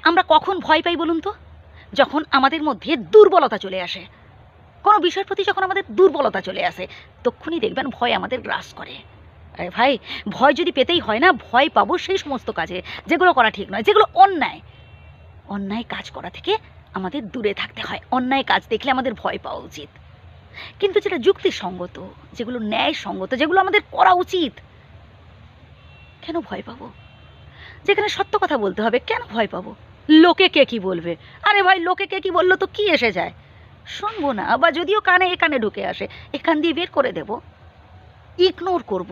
আমরা কখন ভয় পাই বলুন তো? যখন আমাদের মধ্যে দুর্বলতা চলে আসে। কোনো বিষয়ের প্রতি যখন আমাদের দুর্বলতা চলে আসে, তক্ষুনি দেখবেন ভয় আমাদের গ্রাস করে। আরে ভাই, ভয় যদি পেতেই হয় না, ভয় পাবো সেই সমস্ত কাজে যেগুলো করা ঠিক নয়, যেগুলো অন্যায়। অন্যায় কাজ করা থেকে আমাদের দূরে থাকতে হয়। অন্যায় কাজ দেখলে আমাদের ভয় পাওয়া উচিত। কিন্তু যেটা যুক্তিসঙ্গত, যেগুলো ন্যায়সঙ্গত, যেগুলো আমাদের করা উচিত, কেন ভয় পাবো? যেখানে সত্য কথা বলতে হবে, কেন ভয় পাবো? লোকে কে কি বলবে? আরে ভাই, লোকে কে কি বললো তো কি এসে যায়? শুনবো না, বা যদিও কানে এখানে ঢুকে আসে, এখান দিয়ে বের করে দেব, ইগনোর করব।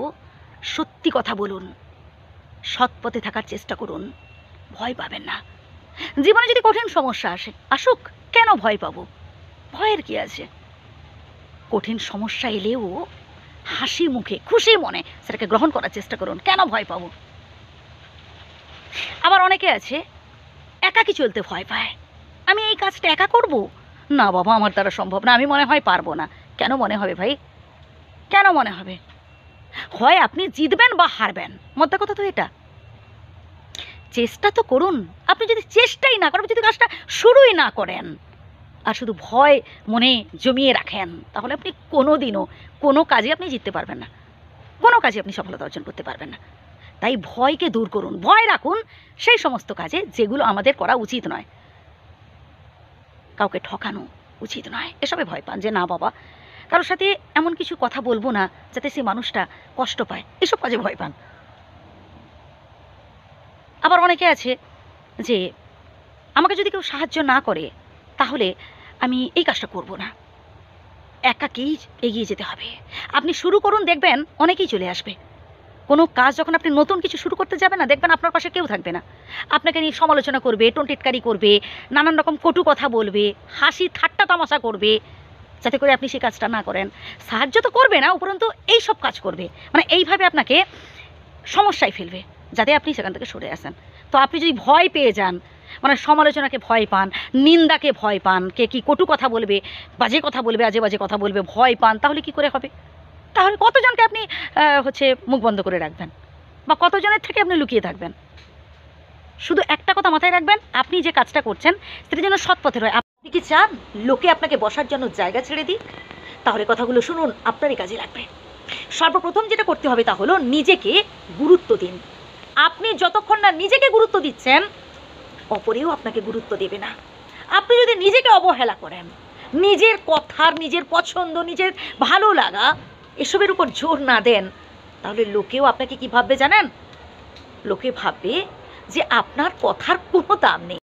সত্যি কথা বলুন, সৎ পথে থাকার চেষ্টা করুন, ভয় পাবেন না। জীবনে যদি কঠিন সমস্যা আসে, আসুক, কেন ভয় পাবো? ভয়ের কি আছে? কঠিন সমস্যা এলেও হাসি মুখে, খুশি মনে সেটাকে গ্রহণ করার চেষ্টা করুন, কেন ভয় পাবো? আবার অনেকে আছে একাকী চলতে ভয় পায়। আমি এই কাজটা একা করব? না বাবা, আমার দ্বারা সম্ভব না, আমি মনে হয় পারবো না। কেন মনে হবে ভাই? কেন মনে হবে? হয় আপনি জিতবেন বা হারবেন, মোদ্দা কথা তো এটা। চেষ্টা তো করুন। আপনি যদি চেষ্টাই না করেন, যদি কাজটা শুরুই না করেন, আর শুধু ভয় মনে জমিয়ে রাখেন, তাহলে আপনি কোনো দিনও কোনো কাজে আপনি জিততে পারবেন না, কোনো কাজে আপনি সফলতা অর্জন করতে পারবেন না। তাই ভয়কে দূর করুন, ভয় রাখুন সেই সমস্ত কাজে যেগুলো আমাদের করা উচিত নয়। কাউকে ঠকানো উচিত নয়, এসবে ভয় পান যে না বাবা, কারোর সাথে এমন কিছু কথা বলবো না যাতে সেই মানুষটা কষ্ট পায়, এসব কাজে ভয় পান। আবার অনেকে আছে যে আমাকে যদি কেউ সাহায্য না করে, তাহলে আমি এই কাজটা করব না, একাকেই এগিয়ে যেতে হবে। আপনি শুরু করুন, দেখবেন অনেকেই চলে আসবে। কোনো কাজ যখন আপনি নতুন কিছু শুরু করতে যাবেন না, দেখবেন আপনার পাশে কেউ থাকবে না, আপনাকে নিয়ে সমালোচনা করবে, টোনটিটকারি করবে, নানান রকম কটু কথা বলবে, হাসি ঠাট্টা তামাশা করবে, যাতে করে আপনি সেই কাজটা না করেন। সাহায্য তো করবে না, উপরন্তু এই সব কাজ করবে, মানে এইভাবে আপনাকে সমস্যায় ফেলবে, যাতে আপনি সেখান থেকে সরে আসেন। তো আপনি যদি ভয় পেয়ে যান, মানে সমালোচনাকে ভয় পান, নিন্দাকে ভয় পান, কে কি কটু কথা বলবে, বাজে কথা বলবে, আজে বাজে কথা বলবে, ভয় পান, তাহলে কি করে হবে? তাহলে কতজনকে আপনি মুখ বন্ধ করে রাখবেন, বা কতজনের থেকে আপনি লুকিয়ে থাকবেন? শুধু একটা কথা মাথায় রাখবেন, আপনি যে কাজটা করছেন সেটা যেন সৎ পথের হয়। আপনি কি চান লোকে আপনাকে বসার জন্য জায়গা ছেড়ে দিক? তাহলে কথাগুলো শুনুন, আপনারই কাজে লাগবে। সর্বপ্রথম যেটা করতে হবে তা হলো নিজেকে গুরুত্ব দিন। আপনি যতক্ষণ না নিজেকে গুরুত্ব দিচ্ছেন, অপরেও আপনাকে গুরুত্ব দেবে না। আপনি যদি নিজেকে অবহেলা করেন, নিজের কথার, নিজের পছন্দ, নিজের ভালো লাগা এসবের উপর জোর না দেন, তাহলে লোকেও আপনাকে কি ভাববে জানেন? লোকে ভাববে যে আপনার কথার কোনো দাম নেই।